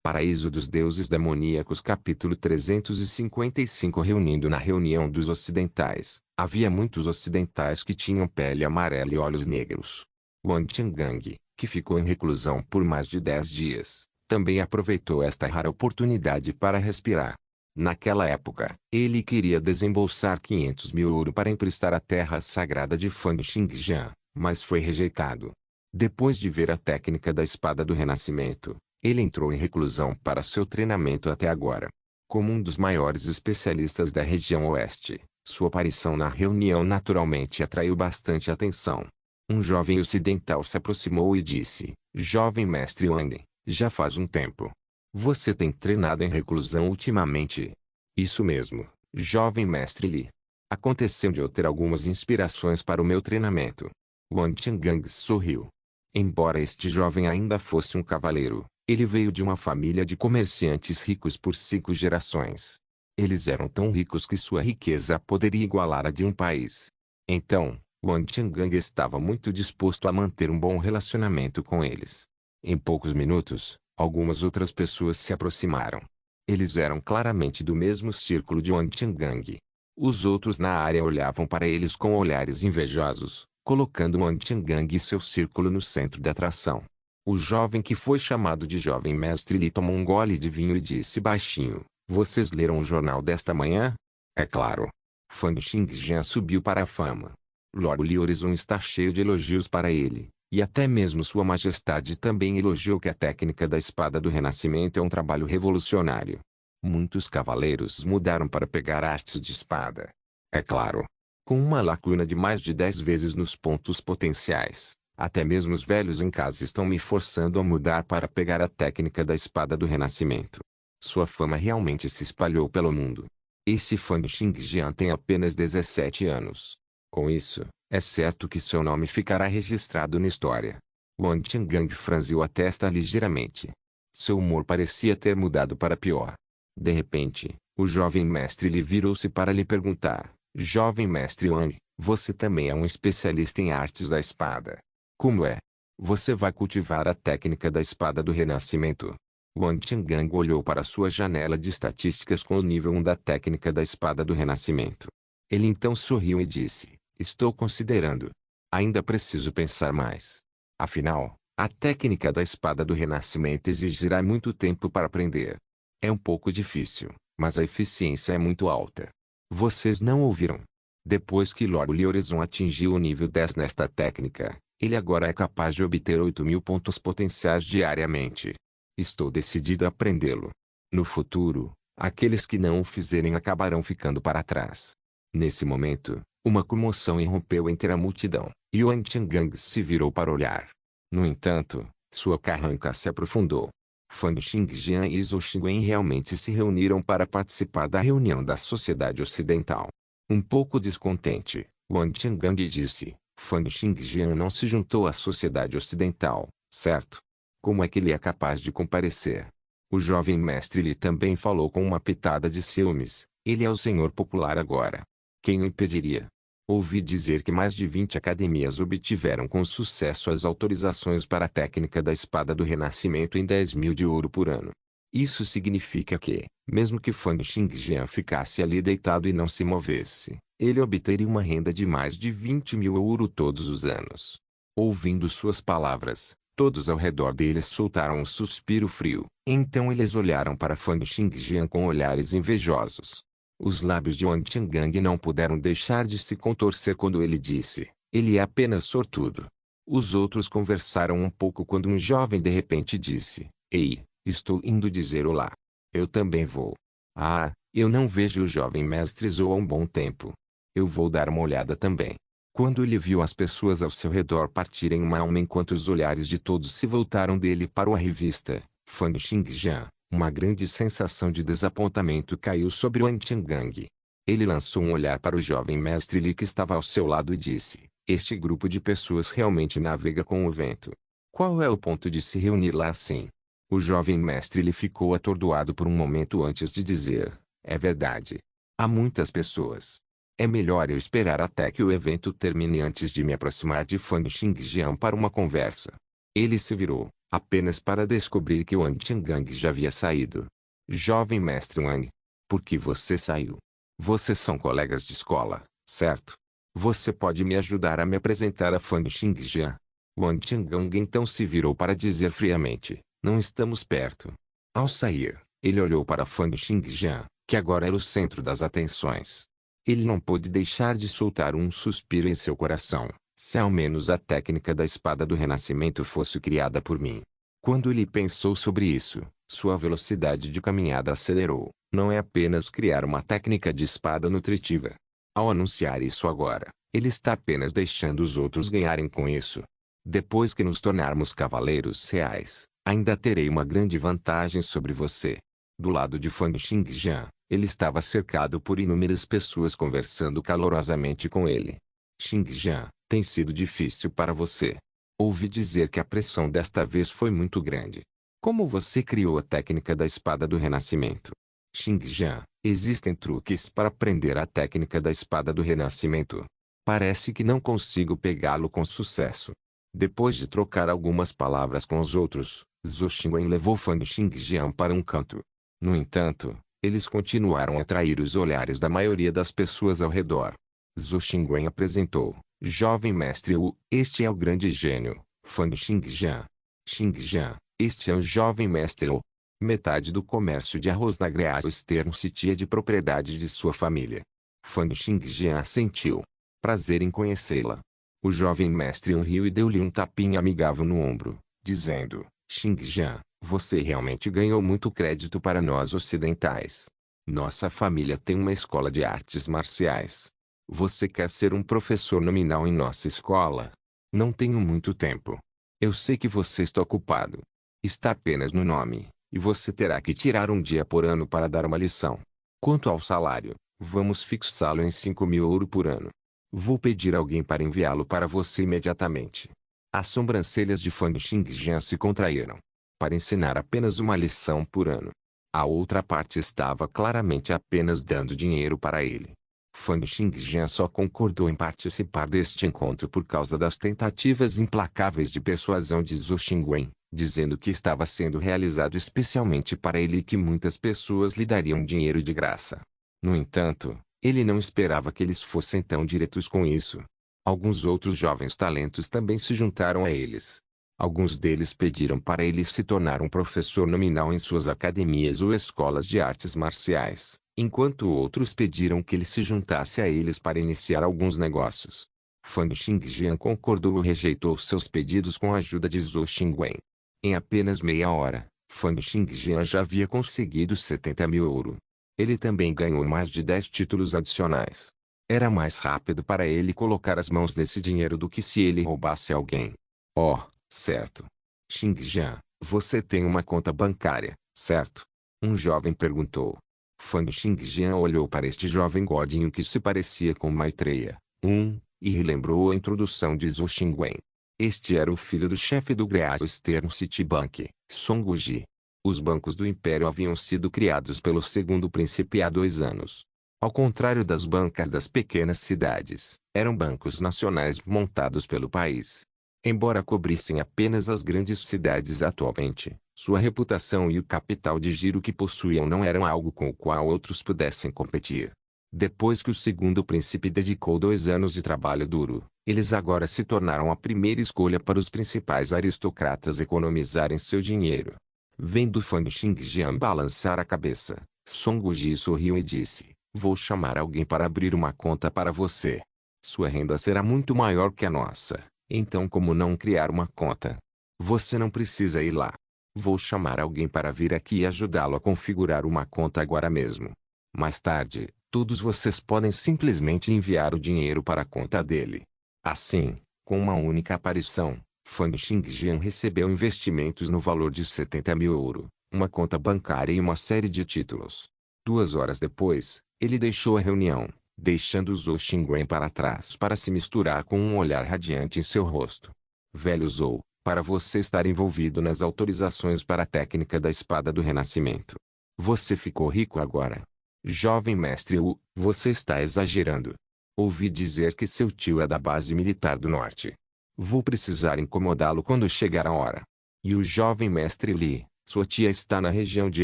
Paraíso dos Deuses Demoníacos capítulo 355 Reunindo na reunião dos ocidentais, havia muitos ocidentais que tinham pele amarela e olhos negros. Wang Tiangang, que ficou em reclusão por mais de 10 dias, também aproveitou esta rara oportunidade para respirar. Naquela época, ele queria desembolsar 500 mil ouro para emprestar a terra sagrada de Fang Xingjian, mas foi rejeitado. Depois de ver a técnica da espada do renascimento, ele entrou em reclusão para seu treinamento até agora. Como um dos maiores especialistas da região oeste, sua aparição na reunião naturalmente atraiu bastante atenção. Um jovem ocidental se aproximou e disse: Jovem mestre Wang, já faz um tempo. Você tem treinado em reclusão ultimamente? Isso mesmo, jovem mestre Li. Aconteceu de eu ter algumas inspirações para o meu treinamento. Wang Tiangang sorriu. Embora este jovem ainda fosse um cavaleiro, ele veio de uma família de comerciantes ricos por 5 gerações. Eles eram tão ricos que sua riqueza poderia igualar a de um país. Então, Wang Tiangang estava muito disposto a manter um bom relacionamento com eles. Em poucos minutos, algumas outras pessoas se aproximaram. Eles eram claramente do mesmo círculo de Wang Tiangang. Os outros na área olhavam para eles com olhares invejosos, colocando Wang Tiangang e seu círculo no centro da atração. O jovem que foi chamado de Jovem Mestre Li tomou um gole de vinho e disse baixinho: Vocês leram o jornal desta manhã? É claro. Fang Xingjian subiu para a fama. Lord Li Horizon está cheio de elogios para ele, e até mesmo Sua Majestade também elogiou que a técnica da espada do renascimento é um trabalho revolucionário. Muitos cavaleiros mudaram para pegar artes de espada. É claro. Com uma lacuna de mais de 10 vezes nos pontos potenciais. Até mesmo os velhos em casa estão me forçando a mudar para pegar a técnica da espada do renascimento. Sua fama realmente se espalhou pelo mundo. Esse Fang Xingjian tem apenas 17 anos. Com isso, é certo que seu nome ficará registrado na história. Wang Tiangang franziu a testa ligeiramente. Seu humor parecia ter mudado para pior. De repente, o jovem mestre Li virou-se para lhe perguntar: Jovem mestre Wang, você também é um especialista em artes da espada. Como é? Você vai cultivar a técnica da espada do renascimento? Wang Tiangang olhou para sua janela de estatísticas com o nível 1 da técnica da espada do renascimento. Ele então sorriu e disse: Estou considerando. Ainda preciso pensar mais. Afinal, a técnica da espada do renascimento exigirá muito tempo para aprender. É um pouco difícil, mas a eficiência é muito alta. Vocês não ouviram? Depois que Lord Li Horizon atingiu o nível 10 nesta técnica, ele agora é capaz de obter 8.000 pontos potenciais diariamente. Estou decidido a aprendê-lo. No futuro, aqueles que não o fizerem acabarão ficando para trás. Nesse momento, uma comoção irrompeu entre a multidão, e Wang Tiangang se virou para olhar. No entanto, sua carranca se aprofundou. Fang Xingjian e Zhou Xingwen realmente se reuniram para participar da reunião da sociedade ocidental. Um pouco descontente, Wang Tiangang disse: Fang Xingjian não se juntou à sociedade ocidental, certo? Como é que ele é capaz de comparecer? O jovem mestre Li também falou com uma pitada de ciúmes: ele é o senhor popular agora. Quem o impediria? Ouvi dizer que mais de 20 academias obtiveram com sucesso as autorizações para a técnica da espada do renascimento em 10.000 de ouro por ano. Isso significa que, mesmo que Fang Xingjian ficasse ali deitado e não se movesse, ele obteria uma renda de mais de 20.000 ouro todos os anos. Ouvindo suas palavras, todos ao redor dele soltaram um suspiro frio. Então eles olharam para Fang Xingjian com olhares invejosos. Os lábios de Wang Tiangang não puderam deixar de se contorcer quando ele disse: ele é apenas sortudo. Os outros conversaram um pouco quando um jovem de repente disse: Ei, estou indo dizer olá. Eu também vou. Ah, eu não vejo o jovem mestre Zhou há um bom tempo. Eu vou dar uma olhada também. Quando ele viu as pessoas ao seu redor partirem uma a uma enquanto os olhares de todos se voltaram dele para a revista, Fang Xingjian, uma grande sensação de desapontamento caiu sobre Wang Tiangang. Ele lançou um olhar para o jovem mestre Li que estava ao seu lado e disse: Este grupo de pessoas realmente navega com o vento. Qual é o ponto de se reunir lá assim? O jovem mestre Li ficou atordoado por um momento antes de dizer: É verdade. Há muitas pessoas. É melhor eu esperar até que o evento termine antes de me aproximar de Fang Xingjian para uma conversa. Ele se virou, apenas para descobrir que Wang Tiangang já havia saído. Jovem mestre Wang. Por que você saiu? Vocês são colegas de escola, certo? Você pode me ajudar a me apresentar a Fan Xingjian? Wang Tiangang então se virou para dizer friamente, não estamos perto. Ao sair, ele olhou para Fan Xingjian, que agora era o centro das atenções. Ele não pôde deixar de soltar um suspiro em seu coração. Se ao menos a técnica da espada do renascimento fosse criada por mim. Quando ele pensou sobre isso, sua velocidade de caminhada acelerou. Não é apenas criar uma técnica de espada nutritiva. Ao anunciar isso agora, ele está apenas deixando os outros ganharem com isso. Depois que nos tornarmos cavaleiros reais, ainda terei uma grande vantagem sobre você. Do lado de Fan Xingjian, ele estava cercado por inúmeras pessoas conversando calorosamente com ele. Xingjian, tem sido difícil para você. Ouvi dizer que a pressão desta vez foi muito grande. Como você criou a técnica da espada do renascimento? Xingjian, existem truques para aprender a técnica da espada do renascimento. Parece que não consigo pegá-lo com sucesso. Depois de trocar algumas palavras com os outros, Zhou Xingwen levou Fan Xingjian para um canto. No entanto, eles continuaram a atrair os olhares da maioria das pessoas ao redor. Zhou Xingwen apresentou. Jovem mestre Wu, este é o grande gênio, Fan Xingjian. Xingjian, este é o jovem mestre Wu. Metade do comércio de arroz na Great Eastern City é de propriedade de sua família. Fan Xingjian assentiu. Prazer em conhecê-la. O jovem mestre Wu riu e deu-lhe um tapinha amigável no ombro, dizendo, Xingjian, você realmente ganhou muito crédito para nós ocidentais. Nossa família tem uma escola de artes marciais. Você quer ser um professor nominal em nossa escola? Não tenho muito tempo. Eu sei que você está ocupado. Está apenas no nome, e você terá que tirar um dia por ano para dar uma lição. Quanto ao salário, vamos fixá-lo em 5.000 ouro por ano. Vou pedir alguém para enviá-lo para você imediatamente. As sobrancelhas de Fan Xingjian se contraíram. Para ensinar apenas uma lição por ano. A outra parte estava claramente apenas dando dinheiro para ele. Fan Xingjian só concordou em participar deste encontro por causa das tentativas implacáveis de persuasão de Zhou Xingwen, dizendo que estava sendo realizado especialmente para ele e que muitas pessoas lhe dariam dinheiro de graça. No entanto, ele não esperava que eles fossem tão diretos com isso. Alguns outros jovens talentos também se juntaram a eles. Alguns deles pediram para ele se tornar um professor nominal em suas academias ou escolas de artes marciais, enquanto outros pediram que ele se juntasse a eles para iniciar alguns negócios. Fan Xingjian concordou ou rejeitou seus pedidos com a ajuda de Zhou Xingwen. Em apenas meia hora, Fan Xingjian já havia conseguido 70.000 ouro. Ele também ganhou mais de 10 títulos adicionais. Era mais rápido para ele colocar as mãos nesse dinheiro do que se ele roubasse alguém. Oh, certo. Xingjian, você tem uma conta bancária, certo? Um jovem perguntou. Fan Xingjian olhou para este jovem gordinho que se parecia com Maitreya, e relembrou a introdução de Zhou Xingwen. Este era o filho do chefe do Great Eastern City Bank, Song Wuji. Os bancos do Império haviam sido criados pelo segundo príncipe há 2 anos. Ao contrário das bancas das pequenas cidades, eram bancos nacionais montados pelo país. Embora cobrissem apenas as grandes cidades atualmente, sua reputação e o capital de giro que possuíam não eram algo com o qual outros pudessem competir. Depois que o segundo príncipe dedicou 2 anos de trabalho duro, eles agora se tornaram a primeira escolha para os principais aristocratas economizarem seu dinheiro. Vendo Fan Xingjian balançar a cabeça, Song Wuji sorriu e disse, vou chamar alguém para abrir uma conta para você. Sua renda será muito maior que a nossa, então como não criar uma conta? Você não precisa ir lá. Vou chamar alguém para vir aqui e ajudá-lo a configurar uma conta agora mesmo. Mais tarde, todos vocês podem simplesmente enviar o dinheiro para a conta dele. Assim, com uma única aparição, Fan Xingjian recebeu investimentos no valor de 70.000 ouro, uma conta bancária e uma série de títulos. 2 horas depois, ele deixou a reunião, deixando Zhou Xingwen para trás para se misturar com um olhar radiante em seu rosto. Velho Zhou, para você estar envolvido nas autorizações para a técnica da espada do renascimento. Você ficou rico agora. Jovem mestre Wu, você está exagerando. Ouvi dizer que seu tio é da base militar do norte. Vou precisar incomodá-lo quando chegar a hora. E o jovem mestre Li, sua tia está na região de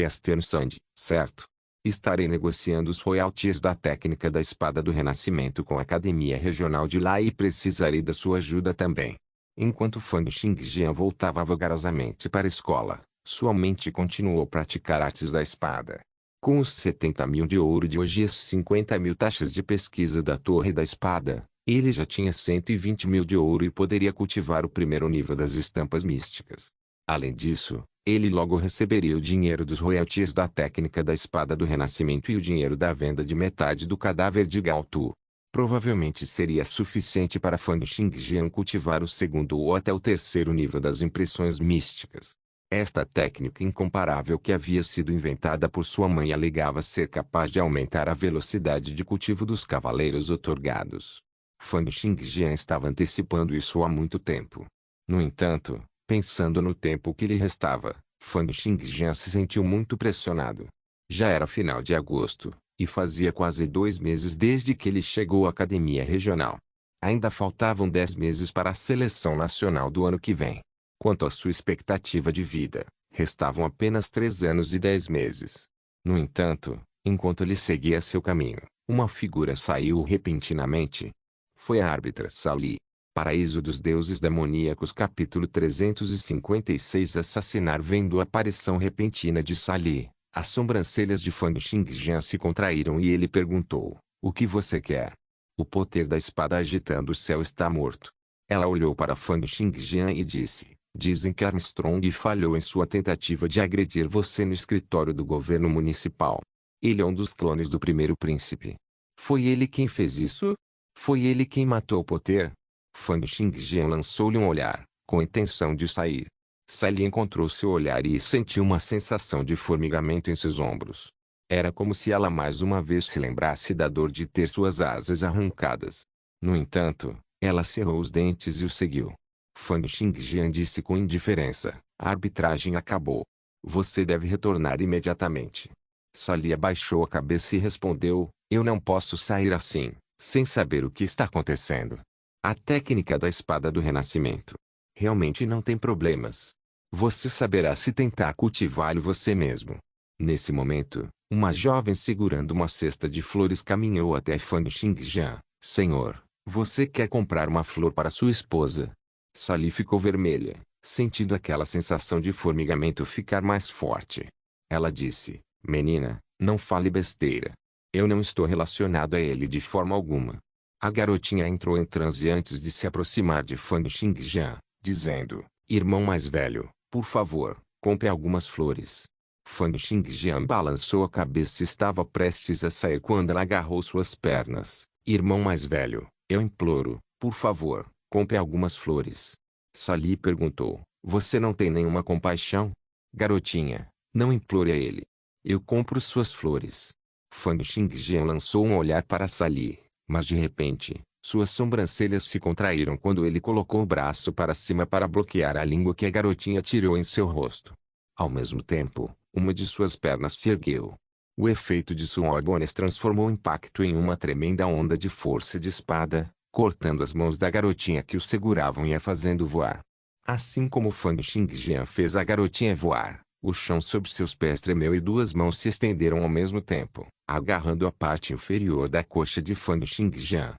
Esternsund, certo? Estarei negociando os royalties da técnica da espada do renascimento com a academia regional de lá e precisarei da sua ajuda também. Enquanto Fang Xingjian voltava vagarosamente para a escola, sua mente continuou a praticar artes da espada. Com os 70 mil de ouro de hoje e as 50 mil taxas de pesquisa da Torre da Espada, ele já tinha 120 mil de ouro e poderia cultivar o primeiro nível das estampas místicas. Além disso, ele logo receberia o dinheiro dos royalties da técnica da espada do renascimento e o dinheiro da venda de metade do cadáver de Gao Tu. Provavelmente seria suficiente para Fang Xingjian cultivar o segundo ou até o terceiro nível das impressões místicas. Esta técnica incomparável que havia sido inventada por sua mãe alegava ser capaz de aumentar a velocidade de cultivo dos cavaleiros outorgados. Fang Xingjian estava antecipando isso há muito tempo. No entanto, pensando no tempo que lhe restava, Fang Xingjian se sentiu muito pressionado. Já era final de agosto, e fazia quase 2 meses desde que ele chegou à academia regional. Ainda faltavam 10 meses para a seleção nacional do ano que vem. Quanto à sua expectativa de vida, restavam apenas 3 anos e 10 meses. No entanto, enquanto ele seguia seu caminho, uma figura saiu repentinamente. Foi a árbitra Sali. Paraíso dos Deuses Demoníacos capítulo 356 Assassinar. Vendo a aparição repentina de Sali, as sobrancelhas de Fang Xingjian se contraíram e ele perguntou, o que você quer? O poder da espada agitando o céu está morto. Ela olhou para Fang Xingjian e disse, dizem que Armstrong falhou em sua tentativa de agredir você no escritório do governo municipal. Ele é um dos clones do primeiro príncipe. Foi ele quem fez isso? Foi ele quem matou o Potter? Fang Xingjian lançou-lhe um olhar, com a intenção de sair. Sally encontrou seu olhar e sentiu uma sensação de formigamento em seus ombros. Era como se ela mais uma vez se lembrasse da dor de ter suas asas arrancadas. No entanto, ela cerrou os dentes e o seguiu. Fang Xingjian disse com indiferença, a arbitragem acabou. Você deve retornar imediatamente. Sally abaixou a cabeça e respondeu, eu não posso sair assim, sem saber o que está acontecendo. A técnica da espada do renascimento. Realmente não tem problemas. Você saberá se tentar cultivá-lo você mesmo. Nesse momento, uma jovem segurando uma cesta de flores caminhou até Fang Xingjian. Senhor, você quer comprar uma flor para sua esposa? Sally ficou vermelha, sentindo aquela sensação de formigamento ficar mais forte. Ela disse, menina, não fale besteira. Eu não estou relacionado a ele de forma alguma. A garotinha entrou em transe antes de se aproximar de Fang Xingjian, dizendo, irmão mais velho, por favor, compre algumas flores. Fang Xingjian balançou a cabeça e estava prestes a sair quando ela agarrou suas pernas. Irmão mais velho, eu imploro, por favor, compre algumas flores. Sally perguntou, você não tem nenhuma compaixão? Garotinha, não implore a ele. Eu compro suas flores. Fang Xingjian lançou um olhar para Sally. Mas de repente, suas sobrancelhas se contraíram quando ele colocou o braço para cima para bloquear a língua que a garotinha tirou em seu rosto. Ao mesmo tempo, uma de suas pernas se ergueu. O efeito de sua orbones transformou o impacto em uma tremenda onda de força de espada, cortando as mãos da garotinha que o seguravam e a fazendo voar. Assim como Fang Xingjian fez a garotinha voar, o chão sob seus pés tremeu e 2 mãos se estenderam ao mesmo tempo, agarrando a parte inferior da coxa de Fang Xingjian.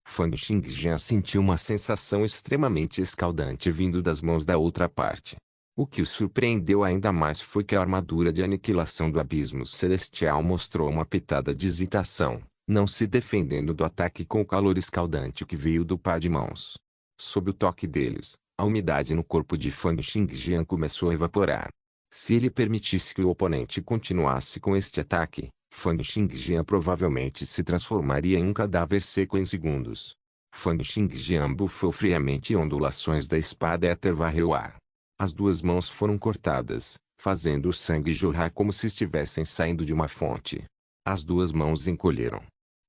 Fang Xingjian sentiu uma sensação extremamente escaldante vindo das mãos da outra parte. O que o surpreendeu ainda mais foi que a armadura de aniquilação do abismo celestial mostrou uma pitada de hesitação, não se defendendo do ataque com o calor escaldante que veio do par de mãos. Sob o toque deles, a umidade no corpo de Fang Xingjian começou a evaporar. Se ele permitisse que o oponente continuasse com este ataque, Fang Xingjian provavelmente se transformaria em um cadáver seco em segundos. Fang Xingjian bufou friamente e ondulações da espada éter varreu o ar. As 2 mãos foram cortadas, fazendo o sangue jorrar como se estivessem saindo de uma fonte. As 2 mãos encolheram.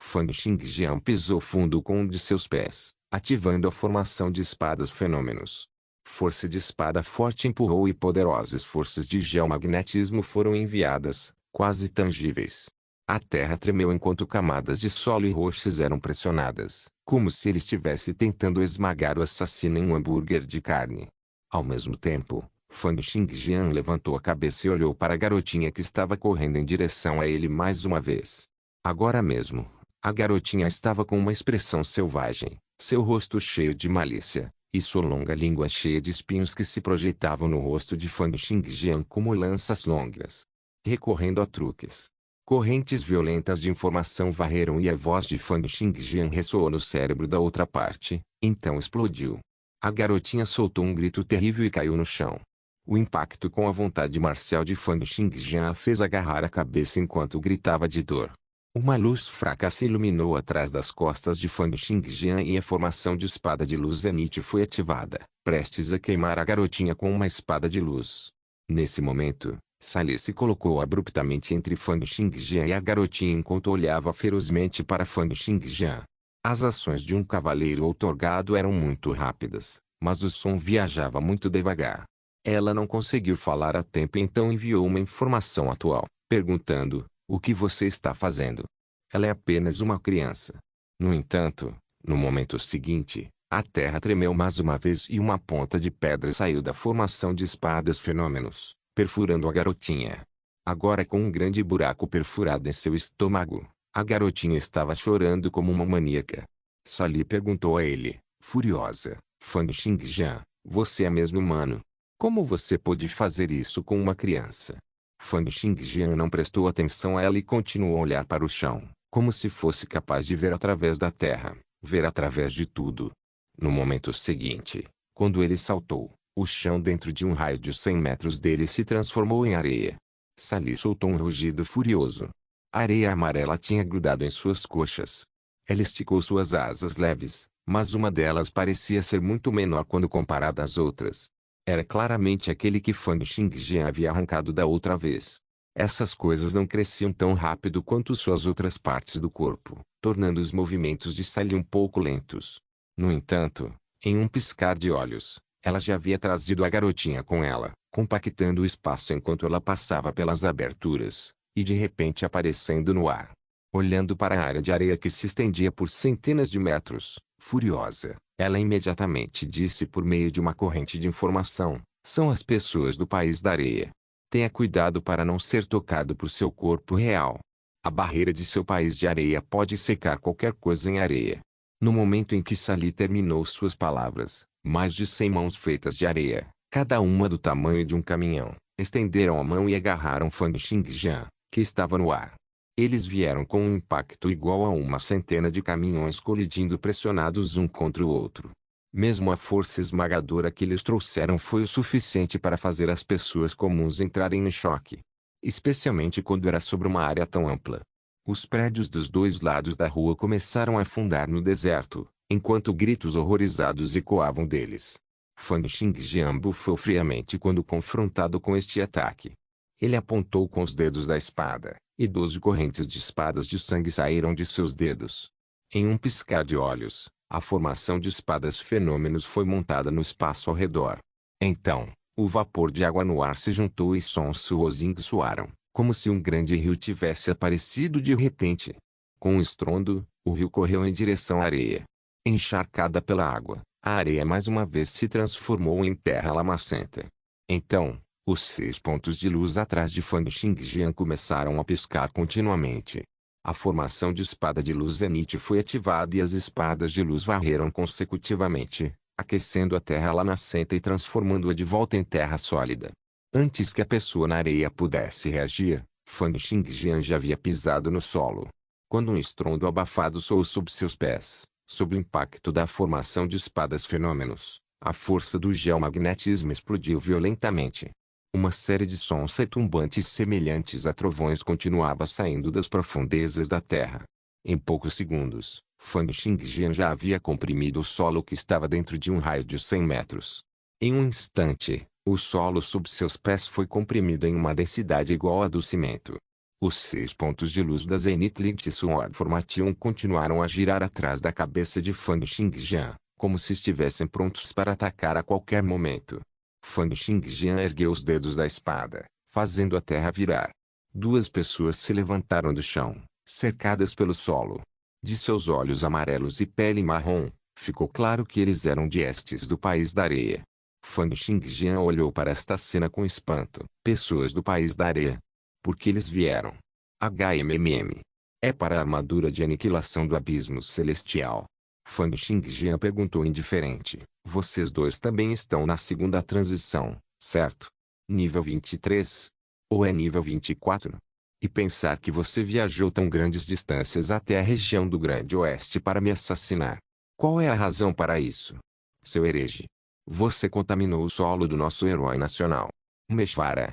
Fang Xingjian pisou fundo com um de seus pés, ativando a formação de espadas fenômenos. Força de espada forte empurrou e poderosas forças de geomagnetismo foram enviadas, quase tangíveis. A terra tremeu enquanto camadas de solo e rochas eram pressionadas, como se ele estivesse tentando esmagar o assassino em um hambúrguer de carne. Ao mesmo tempo, Fang Xingjian levantou a cabeça e olhou para a garotinha que estava correndo em direção a ele mais uma vez. Agora mesmo, a garotinha estava com uma expressão selvagem, seu rosto cheio de malícia, e sua longa língua cheia de espinhos que se projetavam no rosto de Fang Xingjian como lanças longas. Recorrendo a truques. Correntes violentas de informação varreram e a voz de Fang Xingjian ressoou no cérebro da outra parte, então explodiu. A garotinha soltou um grito terrível e caiu no chão. O impacto com a vontade marcial de Fang Xingjian a fez agarrar a cabeça enquanto gritava de dor. Uma luz fraca se iluminou atrás das costas de Fang Xingjian e a formação de espada de luz Zenith foi ativada, prestes a queimar a garotinha com uma espada de luz. Nesse momento, Sally se colocou abruptamente entre Fang Xingjian e a garotinha enquanto olhava ferozmente para Fang Xingjian. As ações de um cavaleiro outorgado eram muito rápidas, mas o som viajava muito devagar. Ela não conseguiu falar a tempo e então enviou uma informação atual, perguntando: o que você está fazendo? Ela é apenas uma criança. No entanto, no momento seguinte, a terra tremeu mais uma vez e uma ponta de pedra saiu da formação de espadas fenômenos, perfurando a garotinha. Agora com um grande buraco perfurado em seu estômago, a garotinha estava chorando como uma maníaca. Sally perguntou a ele, furiosa: Fang Xingjian, você é mesmo humano? Como você pôde fazer isso com uma criança? Fang Xingjian não prestou atenção a ela e continuou a olhar para o chão, como se fosse capaz de ver através da terra, ver através de tudo. No momento seguinte, quando ele saltou, o chão dentro de um raio de 100 metros dele se transformou em areia. Sally soltou um rugido furioso. A areia amarela tinha grudado em suas coxas. Ela esticou suas asas leves, mas uma delas parecia ser muito menor quando comparada às outras. Era claramente aquele que Fang Xingjian havia arrancado da outra vez. Essas coisas não cresciam tão rápido quanto suas outras partes do corpo, tornando os movimentos de Sally um pouco lentos. No entanto, em um piscar de olhos, ela já havia trazido a garotinha com ela, compactando o espaço enquanto ela passava pelas aberturas, e de repente aparecendo no ar. Olhando para a área de areia que se estendia por centenas de metros, furiosa, ela imediatamente disse por meio de uma corrente de informação: são as pessoas do país da areia. Tenha cuidado para não ser tocado por seu corpo real. A barreira de seu país de areia pode secar qualquer coisa em areia. No momento em que Sally terminou suas palavras, mais de 100 mãos feitas de areia, cada uma do tamanho de um caminhão, estenderam a mão e agarraram Fang Xingjian, que estava no ar. Eles vieram com um impacto igual a uma centena de caminhões colidindo pressionados um contra o outro. Mesmo a força esmagadora que eles trouxeram foi o suficiente para fazer as pessoas comuns entrarem em choque. Especialmente quando era sobre uma área tão ampla. Os prédios dos dois lados da rua começaram a afundar no deserto, enquanto gritos horrorizados ecoavam deles. Fang Xingjian bufou friamente quando confrontado com este ataque. Ele apontou com os dedos da espada, e 12 correntes de espadas de sangue saíram de seus dedos. Em um piscar de olhos, a formação de espadas fenômenos foi montada no espaço ao redor. Então, o vapor de água no ar se juntou e sons suozing soaram, como se um grande rio tivesse aparecido de repente. Com um estrondo, o rio correu em direção à areia. Encharcada pela água, a areia mais uma vez se transformou em terra lamacenta. Então, os 6 pontos de luz atrás de Fang Xingjian começaram a piscar continuamente. A formação de espada de luz Zenith foi ativada e as espadas de luz varreram consecutivamente, aquecendo a terra lamacenta e transformando-a de volta em terra sólida. Antes que a pessoa na areia pudesse reagir, Fang Xingjian já havia pisado no solo. Quando um estrondo abafado soou sob seus pés, sob o impacto da formação de espadas fenômenos, a força do geomagnetismo explodiu violentamente. Uma série de sons retumbantes semelhantes a trovões continuava saindo das profundezas da terra. Em poucos segundos, Fang Xingjian já havia comprimido o solo que estava dentro de um raio de 100 metros. Em um instante, o solo sob seus pés foi comprimido em uma densidade igual à do cimento. Os 6 pontos de luz da Zenith Light Sword Formation continuaram a girar atrás da cabeça de Fang Xingjian, como se estivessem prontos para atacar a qualquer momento. Fang Xingjian ergueu os dedos da espada, fazendo a terra virar. 2 pessoas se levantaram do chão, cercadas pelo solo. De seus olhos amarelos e pele marrom, ficou claro que eles eram de Estes do País da Areia. Fang Xingjian olhou para esta cena com espanto. Pessoas do País da Areia. Por que eles vieram? HMMM. É para a armadura de aniquilação do abismo celestial. Fang Xingjian perguntou indiferente. Vocês dois também estão na segunda transição, certo? Nível 23? Ou é nível 24? E pensar que você viajou tão grandes distâncias até a região do Grande Oeste para me assassinar. Qual é a razão para isso? Seu herege. Você contaminou o solo do nosso herói nacional. Meshvara,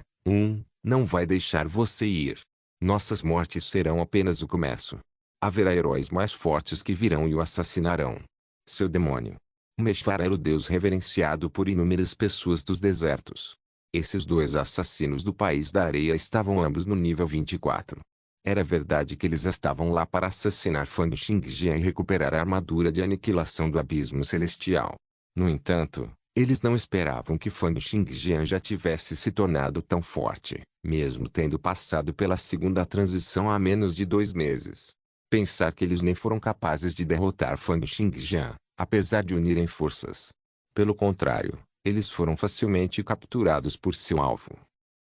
não vai deixar você ir. Nossas mortes serão apenas o começo. Haverá heróis mais fortes que virão e o assassinarão. Seu demônio. Meshvara era o deus reverenciado por inúmeras pessoas dos desertos. Esses dois assassinos do País da Areia estavam ambos no nível 24. Era verdade que eles estavam lá para assassinar Fang Xingjian e recuperar a armadura de aniquilação do abismo celestial. No entanto, eles não esperavam que Fang Xingjian já tivesse se tornado tão forte, mesmo tendo passado pela segunda transição há menos de 2 meses. Pensar que eles nem foram capazes de derrotar Fang Xingjian, apesar de unirem forças. Pelo contrário, eles foram facilmente capturados por seu alvo.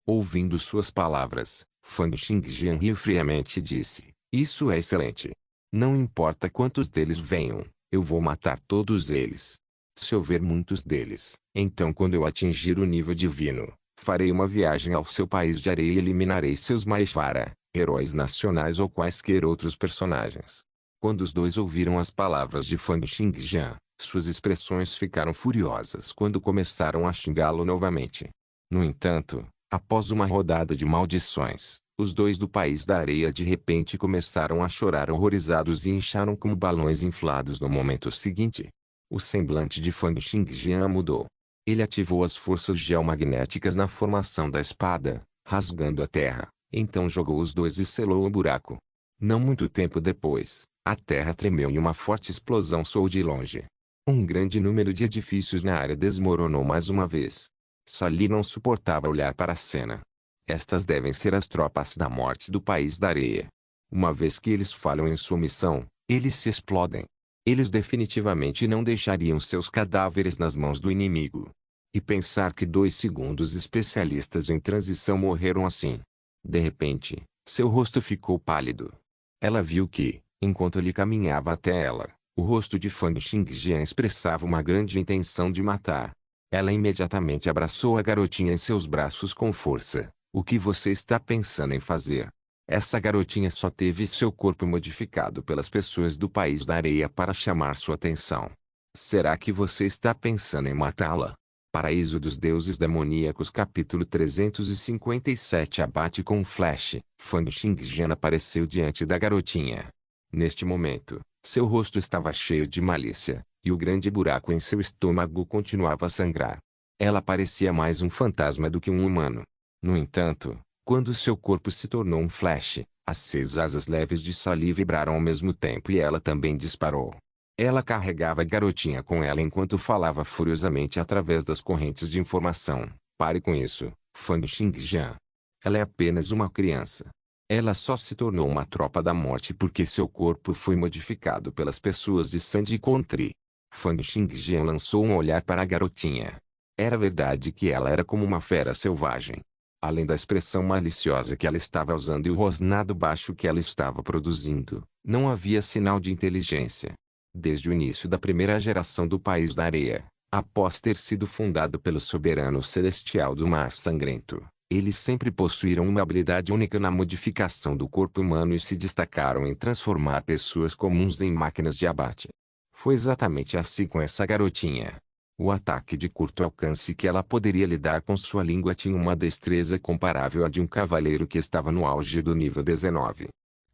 Ouvindo suas palavras, Fang Xingjian riu friamente e disse: Isso é excelente. Não importa quantos deles venham, eu vou matar todos eles. Se houver muitos deles, então quando eu atingir o nível divino, farei uma viagem ao seu país de areia e eliminarei seus Maheshvara, heróis nacionais ou quaisquer outros personagens. Quando os dois ouviram as palavras de Fang Xingjian, suas expressões ficaram furiosas quando começaram a xingá-lo novamente. No entanto, após uma rodada de maldições, os dois do País da Areia de repente começaram a chorar horrorizados e incharam como balões inflados no momento seguinte. O semblante de Fang Xingjian mudou. Ele ativou as forças geomagnéticas na formação da espada, rasgando a terra, então jogou os dois e selou o buraco. Não muito tempo depois, a terra tremeu e uma forte explosão soou de longe. Um grande número de edifícios na área desmoronou mais uma vez. Sali não suportava olhar para a cena. Estas devem ser as tropas da morte do País da Areia. Uma vez que eles falham em sua missão, eles se explodem. Eles definitivamente não deixariam seus cadáveres nas mãos do inimigo. E pensar que 2 segundos especialistas em transição morreram assim. De repente, seu rosto ficou pálido. Ela viu que, enquanto ele caminhava até ela, o rosto de Fang Xingjian expressava uma grande intenção de matar. Ela imediatamente abraçou a garotinha em seus braços com força. O que você está pensando em fazer? Essa garotinha só teve seu corpo modificado pelas pessoas do País da Areia para chamar sua atenção. Será que você está pensando em matá-la? Paraíso dos Deuses Demoníacos capítulo 357 Abate com um flash. Fang Xingjian apareceu diante da garotinha. Neste momento, seu rosto estava cheio de malícia, e o grande buraco em seu estômago continuava a sangrar. Ela parecia mais um fantasma do que um humano. No entanto, quando seu corpo se tornou um flash, as 6 asas leves de Sali vibraram ao mesmo tempo e ela também disparou. Ela carregava a garotinha com ela enquanto falava furiosamente através das correntes de informação. Pare com isso, Fang Xingjian. Ela é apenas uma criança. Ela só se tornou uma tropa da morte porque seu corpo foi modificado pelas pessoas de Sandy Country. Fang Xingjian lançou um olhar para a garotinha. Era verdade que ela era como uma fera selvagem. Além da expressão maliciosa que ela estava usando e o rosnado baixo que ela estava produzindo, não havia sinal de inteligência. Desde o início da primeira geração do País da Areia, após ter sido fundado pelo soberano celestial do Mar Sangrento, eles sempre possuíram uma habilidade única na modificação do corpo humano e se destacaram em transformar pessoas comuns em máquinas de abate. Foi exatamente assim com essa garotinha. O ataque de curto alcance que ela poderia lidar com sua língua tinha uma destreza comparável à de um cavaleiro que estava no auge do nível 19.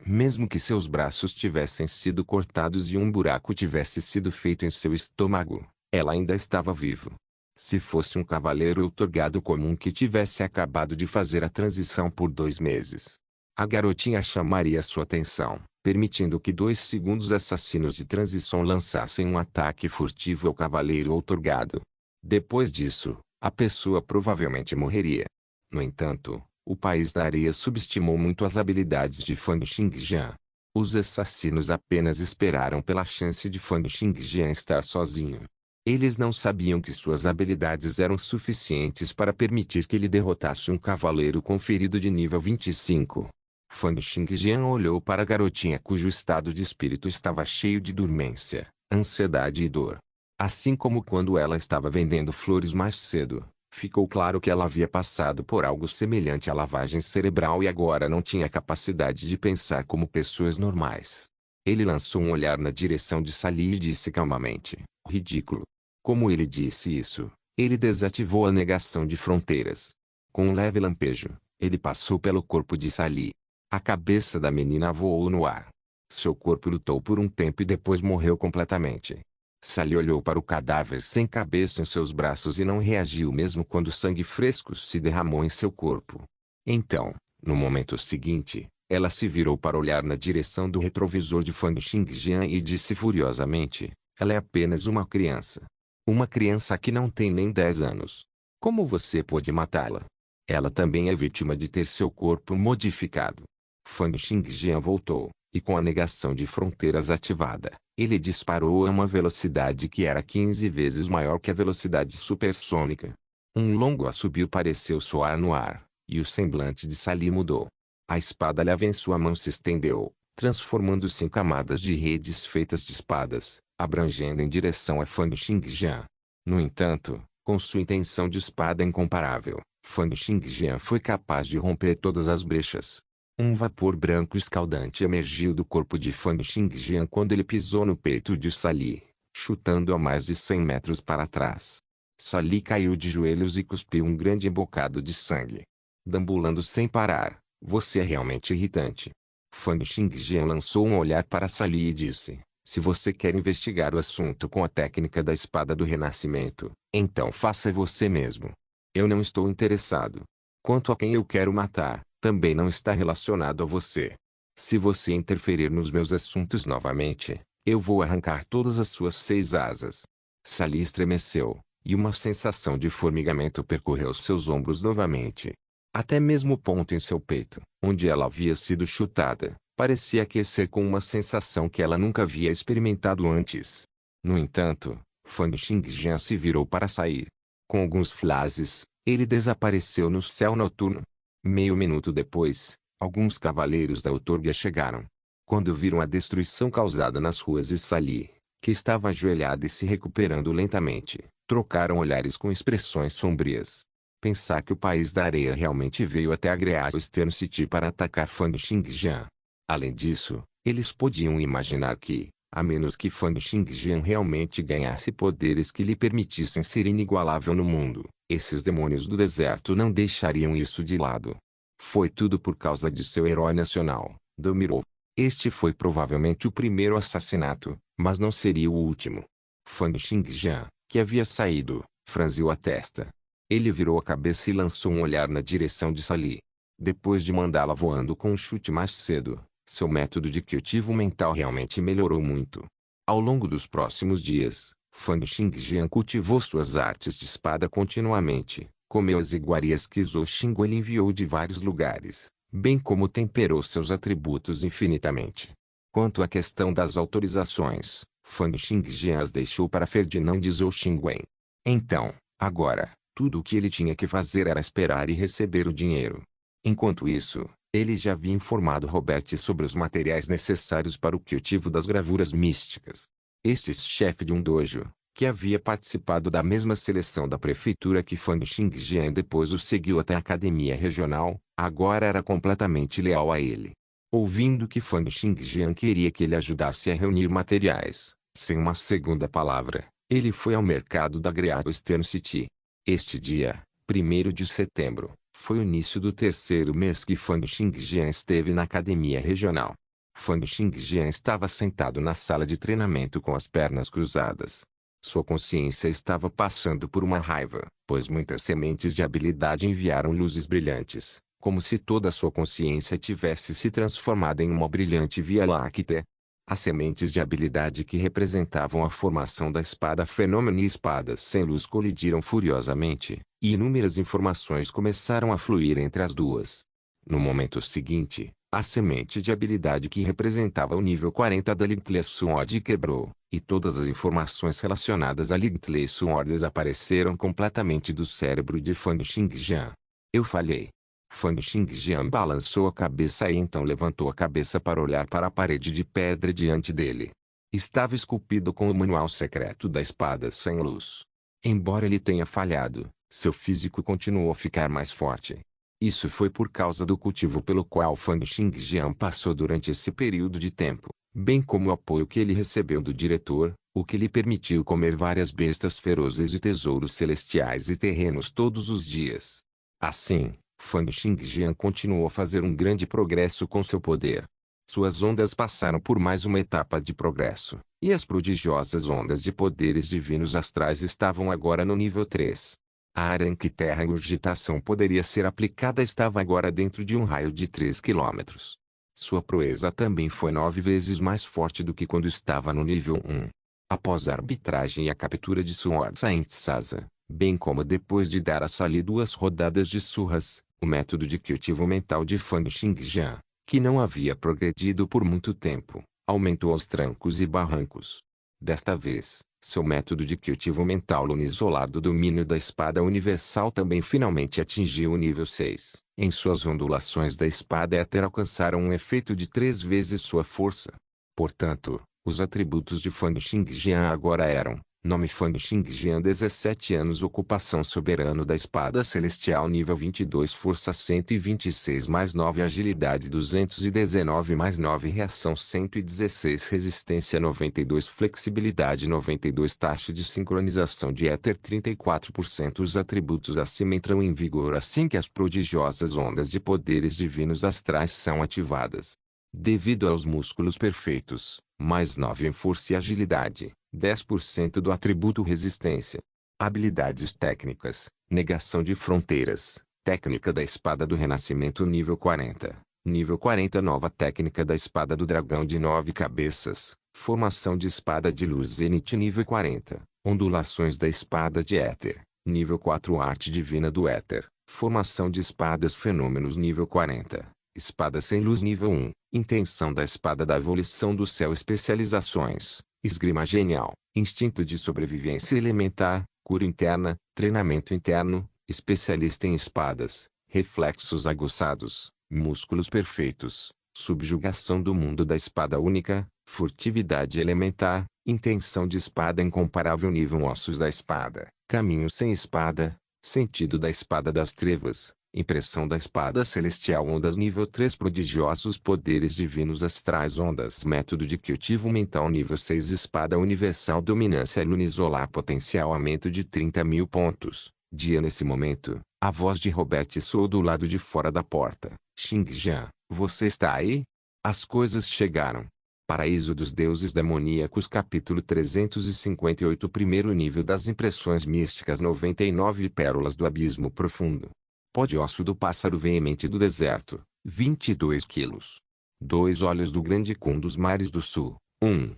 Mesmo que seus braços tivessem sido cortados e um buraco tivesse sido feito em seu estômago, ela ainda estava viva. Se fosse um cavaleiro outorgado comum que tivesse acabado de fazer a transição por 2 meses, a garotinha chamaria sua atenção, permitindo que 2 segundos assassinos de transição lançassem um ataque furtivo ao cavaleiro outorgado. Depois disso, a pessoa provavelmente morreria. No entanto, o País da Areia subestimou muito as habilidades de Fang Xingjian. Os assassinos apenas esperaram pela chance de Fang Xingjian estar sozinho. Eles não sabiam que suas habilidades eram suficientes para permitir que ele derrotasse um cavaleiro com ferido de nível 25. Fang Xingjian olhou para a garotinha cujo estado de espírito estava cheio de dormência, ansiedade e dor. Assim como quando ela estava vendendo flores mais cedo, ficou claro que ela havia passado por algo semelhante à lavagem cerebral e agora não tinha capacidade de pensar como pessoas normais. Ele lançou um olhar na direção de Sally e disse calmamente: ridículo. Como ele disse isso, ele desativou a negação de fronteiras. Com um leve lampejo, ele passou pelo corpo de Sally. A cabeça da menina voou no ar. Seu corpo lutou por um tempo e depois morreu completamente. Sally olhou para o cadáver sem cabeça em seus braços e não reagiu mesmo quando sangue fresco se derramou em seu corpo. Então, no momento seguinte, ela se virou para olhar na direção do retrovisor de Fang Xingjian e disse furiosamente: ela é apenas uma criança. Uma criança que não tem nem 10 anos. Como você pode matá-la? Ela também é vítima de ter seu corpo modificado. Fang Xingjian voltou, e com a negação de fronteiras ativada, ele disparou a uma velocidade que era 15 vezes maior que a velocidade supersônica. Um longo assobio pareceu soar no ar, e o semblante de Sally mudou. A espada-leve em sua mão se estendeu, transformando-se em camadas de redes feitas de espadas, abrangendo em direção a Fang Xingjian. No entanto, com sua intenção de espada incomparável, Fang Xingjian foi capaz de romper todas as brechas. Um vapor branco escaldante emergiu do corpo de Fang Xingjian quando ele pisou no peito de Sally, chutando-a mais de 100 metros para trás. Sally caiu de joelhos e cuspiu um grande bocado de sangue. Dambulando sem parar, você é realmente irritante. Fang Xingjian lançou um olhar para Sally e disse: se você quer investigar o assunto com a técnica da espada do renascimento, então faça você mesmo. Eu não estou interessado. Quanto a quem eu quero matar, também não está relacionado a você. Se você interferir nos meus assuntos novamente, eu vou arrancar todas as suas 6 asas. Sally estremeceu, e uma sensação de formigamento percorreu seus ombros novamente. Até mesmo o ponto em seu peito, onde ela havia sido chutada, parecia aquecer com uma sensação que ela nunca havia experimentado antes. No entanto, Fang Xingjian se virou para sair. Com alguns flashes, ele desapareceu no céu noturno. Meio minuto depois, alguns cavaleiros da outorga chegaram. Quando viram a destruição causada nas ruas de Sally, que estava ajoelhada e se recuperando lentamente, trocaram olhares com expressões sombrias. Pensar que o país da areia realmente veio até a Great Eastern City para atacar Fang Xingjian. Além disso, eles podiam imaginar que, a menos que Fang Xingjian realmente ganhasse poderes que lhe permitissem ser inigualável no mundo, esses demônios do deserto não deixariam isso de lado. Foi tudo por causa de seu herói nacional, Domirov. Este foi provavelmente o primeiro assassinato, mas não seria o último. Fang Xingjian, que havia saído, franziu a testa. Ele virou a cabeça e lançou um olhar na direção de Sally. Depois de mandá-la voando com um chute mais cedo, seu método de cultivo mental realmente melhorou muito. Ao longo dos próximos dias, Fang Xingjian cultivou suas artes de espada continuamente, comeu as iguarias que Zhou Xingguo lhe enviou de vários lugares, bem como temperou seus atributos infinitamente. Quanto à questão das autorizações, Fang Xingjian as deixou para Ferdinand de Zhou Xingwen. Então, agora, tudo o que ele tinha que fazer era esperar e receber o dinheiro. Enquanto isso, ele já havia informado Robert sobre os materiais necessários para o cultivo das gravuras místicas. Este chefe de um dojo, que havia participado da mesma seleção da prefeitura que Fang Xingjian depois o seguiu até a academia regional, agora era completamente leal a ele. Ouvindo que Fang Xingjian queria que ele ajudasse a reunir materiais, sem uma segunda palavra, ele foi ao mercado da Great Eastern City. Este dia, 1º de setembro, foi o início do terceiro mês que Fang Xingjian esteve na academia regional. Fang Xingjian estava sentado na sala de treinamento com as pernas cruzadas. Sua consciência estava passando por uma raiva, pois muitas sementes de habilidade enviaram luzes brilhantes, como se toda a sua consciência tivesse se transformado em uma brilhante Via Láctea. As sementes de habilidade que representavam a formação da espada fenômeno e espadas sem luz colidiram furiosamente, e inúmeras informações começaram a fluir entre as duas. No momento seguinte, A semente de habilidade que representava o nível 40 da Limitless Sword quebrou, e todas as informações relacionadas à Limitless Sword desapareceram completamente do cérebro de Fang Xingjian. Eu falhei. Fang Xingjian balançou a cabeça e então levantou a cabeça para olhar para a parede de pedra diante dele. Estava esculpido com o manual secreto da espada sem luz. Embora ele tenha falhado, seu físico continuou a ficar mais forte. Isso foi por causa do cultivo pelo qual Fang Xingjian passou durante esse período de tempo, bem como o apoio que ele recebeu do diretor, o que lhe permitiu comer várias bestas ferozes e tesouros celestiais e terrenos todos os dias. Assim, Fang Xingjian continuou a fazer um grande progresso com seu poder. Suas ondas passaram por mais uma etapa de progresso, e as prodigiosas ondas de poderes divinos astrais estavam agora no nível 3. A área em que terra ingurgitação poderia ser aplicada estava agora dentro de um raio de 3 quilômetros. Sua proeza também foi 9 vezes mais forte do que quando estava no nível 1. Após a arbitragem e a captura de Sword Saint Sasa, bem como depois de dar a Sally 2 rodadas de surras, o método de cultivo mental de Fang Xingjian, que não havia progredido por muito tempo, aumentou aos trancos e barrancos. Desta vez, seu método de cultivo mental lunisolar do domínio da espada universal também finalmente atingiu o nível 6. Em suas ondulações da espada éter alcançaram um efeito de 3 vezes sua força. Portanto, os atributos de Fang Xingjian agora eram: nome Fang Xingjian 17 anos ocupação soberano da espada celestial nível 22 força 126 mais 9 agilidade 219 mais 9 reação 116 resistência 92 flexibilidade 92 taxa de sincronização de éter 34%. Os atributos acima entram em vigor assim que as prodigiosas ondas de poderes divinos astrais são ativadas. Devido aos músculos perfeitos, mais 9 em força e agilidade, 10% do atributo resistência. Habilidades técnicas, negação de fronteiras, técnica da espada do renascimento nível 40. Nível 40 nova técnica da espada do dragão de 9 cabeças, formação de espada de luz Zenith nível 40, ondulações da espada de éter, nível 4 arte divina do éter, formação de espadas fenômenos nível 40. Espada sem luz nível 1, intenção da espada da evolução do céu especializações, esgrima genial, instinto de sobrevivência elementar, cura interna, treinamento interno, especialista em espadas, reflexos aguçados, músculos perfeitos, subjugação do mundo da espada única, furtividade elementar, intenção de espada incomparável nível ossos da espada, caminho sem espada, sentido da espada das trevas. Impressão da espada celestial ondas nível 3 prodigiosos poderes divinos astrais ondas método de cultivo mental nível 6 espada universal dominância lunisolar potencial aumento de 30.000 pontos. Dia nesse momento, a voz de Robert soou do lado de fora da porta. Xingjian, você está aí? As coisas chegaram. Paraíso dos Deuses Demoníacos capítulo 358 primeiro nível das impressões místicas 99 pérolas do abismo profundo. Pó de osso do pássaro veemente do deserto, 22 quilos. 2 olhos do grande Kun dos mares do sul, 1.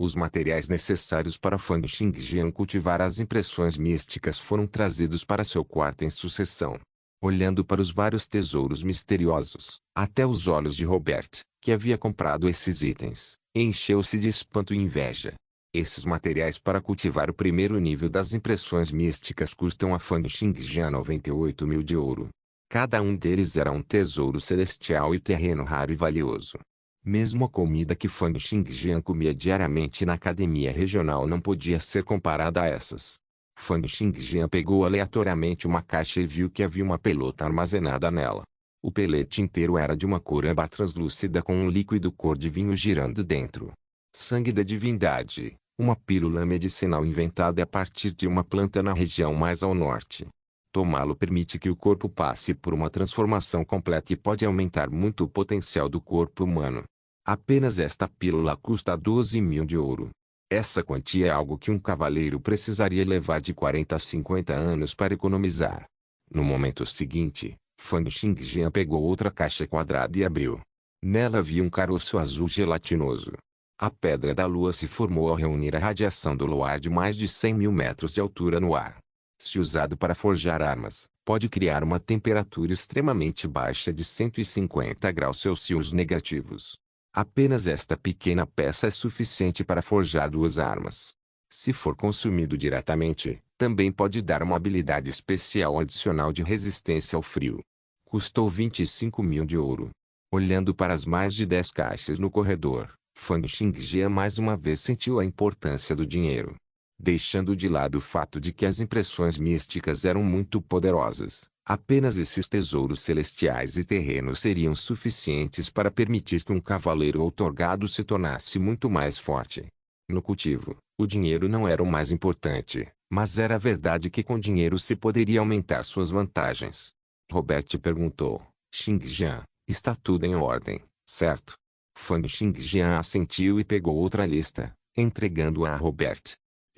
Os materiais necessários para Fang Xingjian cultivar as impressões místicas foram trazidos para seu quarto em sucessão. Olhando para os vários tesouros misteriosos, até os olhos de Robert, que havia comprado esses itens, encheu-se de espanto e inveja. Esses materiais para cultivar o primeiro nível das impressões místicas custam a Fang Xingjian 98.000 de ouro. Cada um deles era um tesouro celestial e terreno raro e valioso. Mesmo a comida que Fang Xingjian comia diariamente na academia regional não podia ser comparada a essas. Fang Xingjian pegou aleatoriamente uma caixa e viu que havia uma pelota armazenada nela. O pelete inteiro era de uma cor âmbar translúcida com um líquido cor de vinho girando dentro. Sangue da divindade. Uma pílula medicinal inventada a partir de uma planta na região mais ao norte. Tomá-lo permite que o corpo passe por uma transformação completa e pode aumentar muito o potencial do corpo humano. Apenas esta pílula custa 12.000 de ouro. Essa quantia é algo que um cavaleiro precisaria levar de 40 a 50 anos para economizar. No momento seguinte, Fang Xingjian pegou outra caixa quadrada e abriu. Nela havia um caroço azul gelatinoso. A pedra da lua se formou ao reunir a radiação do luar de mais de 100.000 metros de altura no ar. Se usado para forjar armas, pode criar uma temperatura extremamente baixa de 150 graus Celsius negativos. Apenas esta pequena peça é suficiente para forjar duas armas. Se for consumido diretamente, também pode dar uma habilidade especial adicional de resistência ao frio. Custou 25 mil de ouro. Olhando para as mais de 10 caixas no corredor, Fang Xingjian mais uma vez sentiu a importância do dinheiro. Deixando de lado o fato de que as impressões místicas eram muito poderosas, apenas esses tesouros celestiais e terrenos seriam suficientes para permitir que um cavaleiro outorgado se tornasse muito mais forte. No cultivo, o dinheiro não era o mais importante, mas era a verdade que com dinheiro se poderia aumentar suas vantagens. Robert perguntou: Xingjian, está tudo em ordem, certo? Fang Xingjian assentiu e pegou outra lista, entregando-a a Robert.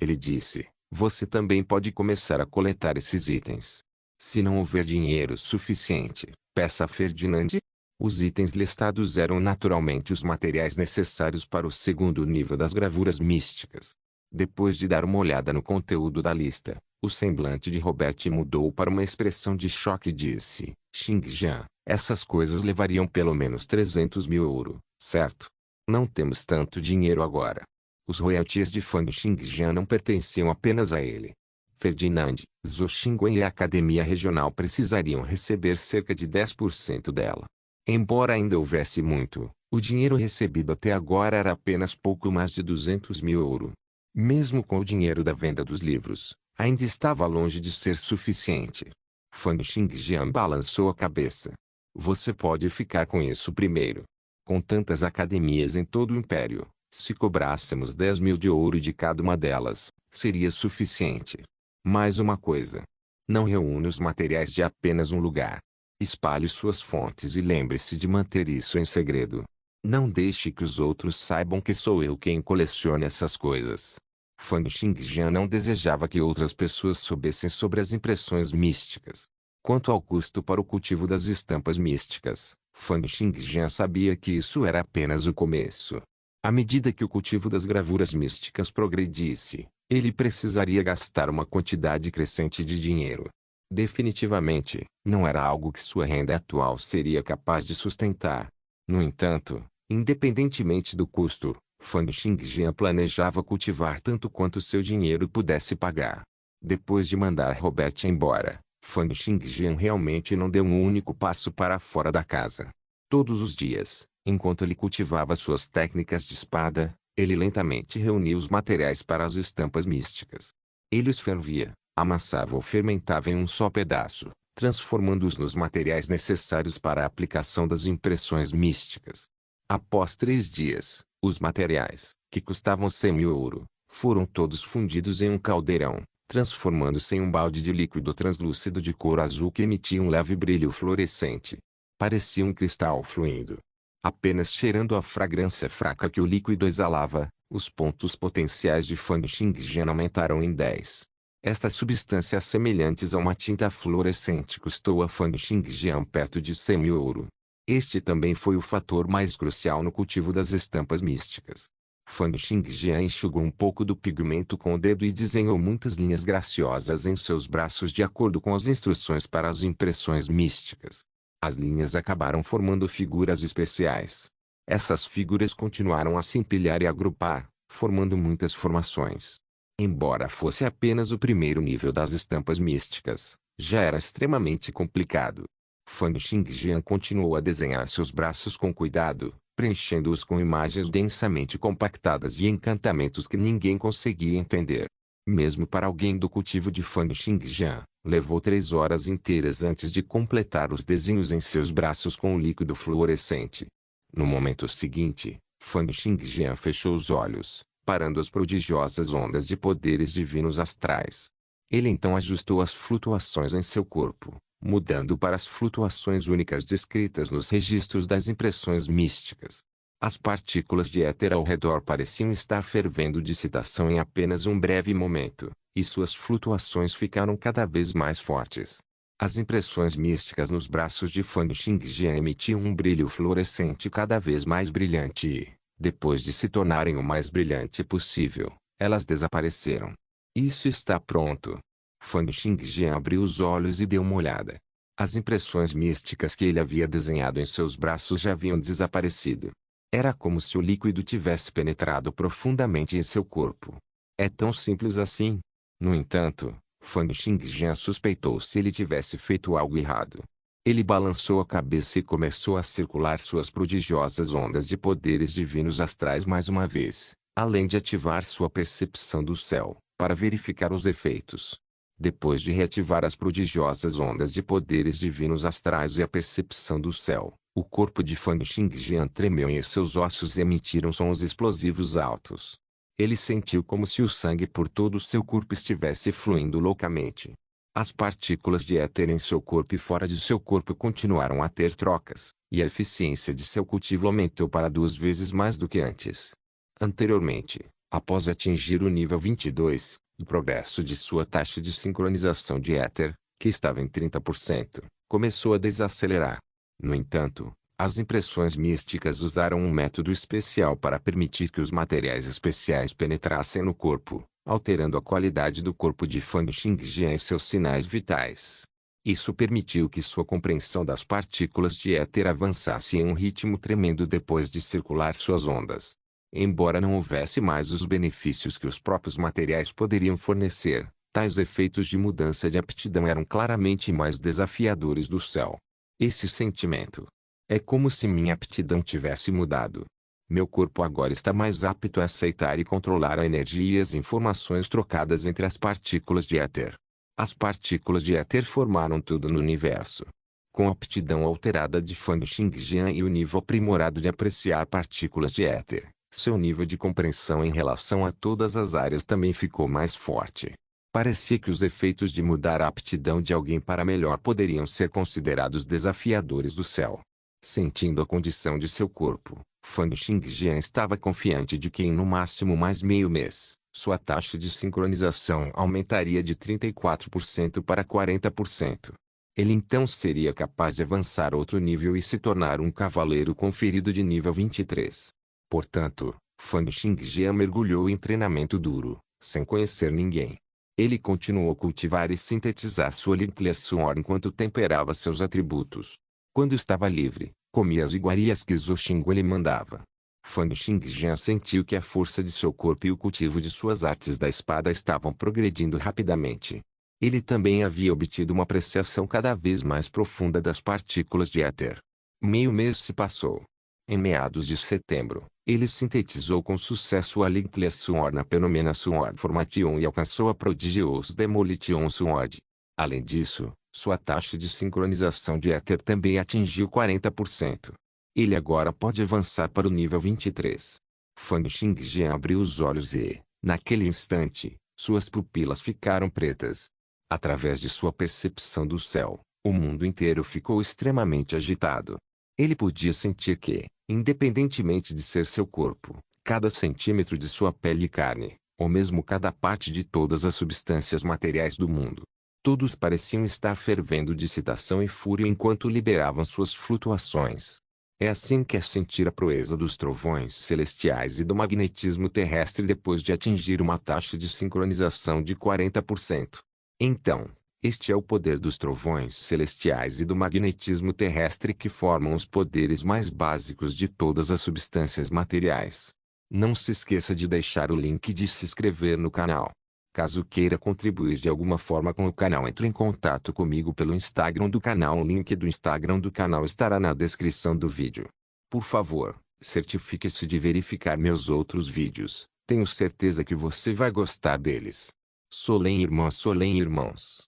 Ele disse: você também pode começar a coletar esses itens. Se não houver dinheiro suficiente, peça a Ferdinand. Os itens listados eram naturalmente os materiais necessários para o segundo nível das gravuras místicas. Depois de dar uma olhada no conteúdo da lista, o semblante de Robert mudou para uma expressão de choque e disse: Xingjian, essas coisas levariam pelo menos 300 mil ouro, certo? Não temos tanto dinheiro agora. Os royalties de Fang Xingjian não pertenciam apenas a ele. Ferdinand, Zhou Xingwen e a Academia Regional precisariam receber cerca de 10% dela. Embora ainda houvesse muito, o dinheiro recebido até agora era apenas pouco mais de 200 mil ouro. Mesmo com o dinheiro da venda dos livros, ainda estava longe de ser suficiente. Fang Xingjian balançou a cabeça. Você pode ficar com isso primeiro. Com tantas academias em todo o império, se cobrássemos 10 mil de ouro de cada uma delas, seria suficiente. Mais uma coisa. Não reúne os materiais de apenas um lugar. Espalhe suas fontes e lembre-se de manter isso em segredo. Não deixe que os outros saibam que sou eu quem coleciona essas coisas. Fang Xingjian não desejava que outras pessoas soubessem sobre as impressões místicas. Quanto ao custo para o cultivo das estampas místicas, Fang Xingjian sabia que isso era apenas o começo. À medida que o cultivo das gravuras místicas progredisse, ele precisaria gastar uma quantidade crescente de dinheiro. Definitivamente, não era algo que sua renda atual seria capaz de sustentar. No entanto, independentemente do custo, Fang Xingjian planejava cultivar tanto quanto seu dinheiro pudesse pagar. Depois de mandar Robert embora, Fang Xingjian realmente não deu um único passo para fora da casa. Todos os dias, enquanto ele cultivava suas técnicas de espada, ele lentamente reunia os materiais para as estampas místicas. Ele os fervia, amassava ou fermentava em um só pedaço, transformando-os nos materiais necessários para a aplicação das impressões místicas. Após 3 dias, os materiais, que custavam 100 mil ouro, foram todos fundidos em um caldeirão, transformando-se em um balde de líquido translúcido de cor azul que emitia um leve brilho fluorescente. Parecia um cristal fluindo. Apenas cheirando a fragrância fraca que o líquido exalava, os pontos potenciais de Fang Xingjian aumentaram em 10. Estas substâncias semelhantes a uma tinta fluorescente custou a Fang Xingjian perto de 100 mil ouro. Este também foi o fator mais crucial no cultivo das estampas místicas. Fang Xingjian enxugou um pouco do pigmento com o dedo e desenhou muitas linhas graciosas em seus braços de acordo com as instruções para as impressões místicas. As linhas acabaram formando figuras especiais. Essas figuras continuaram a se empilhar e agrupar, formando muitas formações. Embora fosse apenas o primeiro nível das estampas místicas, já era extremamente complicado. Fang Xingjian continuou a desenhar seus braços com cuidado, preenchendo-os com imagens densamente compactadas e encantamentos que ninguém conseguia entender. Mesmo para alguém do cultivo de Fang Xingjian, levou 3 horas inteiras antes de completar os desenhos em seus braços com o líquido fluorescente. No momento seguinte, Fang Xingjian fechou os olhos, parando as prodigiosas ondas de poderes divinos astrais. Ele então ajustou as flutuações em seu corpo, mudando para as flutuações únicas descritas nos registros das impressões místicas. As partículas de éter ao redor pareciam estar fervendo de excitação em apenas um breve momento, e suas flutuações ficaram cada vez mais fortes. As impressões místicas nos braços de Fang Xingjian emitiam um brilho fluorescente cada vez mais brilhante e, depois de se tornarem o mais brilhante possível, elas desapareceram. Isso está pronto. Fang Xingjian abriu os olhos e deu uma olhada. As impressões místicas que ele havia desenhado em seus braços já haviam desaparecido. Era como se o líquido tivesse penetrado profundamente em seu corpo. É tão simples assim? No entanto, Fang Xingjian suspeitou se ele tivesse feito algo errado. Ele balançou a cabeça e começou a circular suas prodigiosas ondas de poderes divinos astrais mais uma vez, além de ativar sua percepção do céu, para verificar os efeitos. Depois de reativar as prodigiosas ondas de poderes divinos astrais e a percepção do céu, o corpo de Fang Xingjian tremeu e seus ossos emitiram sons explosivos altos. Ele sentiu como se o sangue por todo o seu corpo estivesse fluindo loucamente. As partículas de éter em seu corpo e fora de seu corpo continuaram a ter trocas, e a eficiência de seu cultivo aumentou para 2 vezes mais do que antes. Anteriormente, após atingir o nível 22, o progresso de sua taxa de sincronização de éter, que estava em 30%, começou a desacelerar. No entanto, as impressões místicas usaram um método especial para permitir que os materiais especiais penetrassem no corpo, alterando a qualidade do corpo de Fang Xingjian e seus sinais vitais. Isso permitiu que sua compreensão das partículas de éter avançasse em um ritmo tremendo depois de circular suas ondas. Embora não houvesse mais os benefícios que os próprios materiais poderiam fornecer, tais efeitos de mudança de aptidão eram claramente mais desafiadores do céu. Esse sentimento. É como se minha aptidão tivesse mudado. Meu corpo agora está mais apto a aceitar e controlar a energia e as informações trocadas entre as partículas de éter. As partículas de éter formaram tudo no universo. Com a aptidão alterada de Fang Xingjian e o nível aprimorado de apreciar partículas de éter, seu nível de compreensão em relação a todas as áreas também ficou mais forte. Parecia que os efeitos de mudar a aptidão de alguém para melhor poderiam ser considerados desafiadores do céu. Sentindo a condição de seu corpo, Fang Xingjian estava confiante de que em no máximo mais meio mês, sua taxa de sincronização aumentaria de 34% para 40%. Ele então seria capaz de avançar outro nível e se tornar um cavaleiro conferido de nível 23. Portanto, Fang Xingjian mergulhou em treinamento duro, sem conhecer ninguém. Ele continuou a cultivar e sintetizar sua Linglia Suor enquanto temperava seus atributos. Quando estava livre, comia as iguarias que Zhou Xingguo lhe mandava. Fang Xingjian sentiu que a força de seu corpo e o cultivo de suas artes da espada estavam progredindo rapidamente. Ele também havia obtido uma apreciação cada vez mais profunda das partículas de éter. Meio mês se passou. Em meados de setembro, ele sintetizou com sucesso a Linglia Suor na Phenomenal Sword Formation e alcançou a Prodigious Demolition Sword. Além disso, sua taxa de sincronização de éter também atingiu 40%. Ele agora pode avançar para o nível 23. Fang Xingjian abriu os olhos e, naquele instante, suas pupilas ficaram pretas. Através de sua percepção do céu, o mundo inteiro ficou extremamente agitado. Ele podia sentir que, independentemente de ser seu corpo, cada centímetro de sua pele e carne, ou mesmo cada parte de todas as substâncias materiais do mundo, todos pareciam estar fervendo de excitação e fúria enquanto liberavam suas flutuações. É assim que é sentir a proeza dos trovões celestiais e do magnetismo terrestre depois de atingir uma taxa de sincronização de 40%. Então, este é o poder dos trovões celestiais e do magnetismo terrestre que formam os poderes mais básicos de todas as substâncias materiais. Não se esqueça de deixar o link de se inscrever no canal. Caso queira contribuir de alguma forma com o canal, entre em contato comigo pelo Instagram do canal. O link do Instagram do canal estará na descrição do vídeo. Por favor, certifique-se de verificar meus outros vídeos. Tenho certeza que você vai gostar deles. Solém irmãos.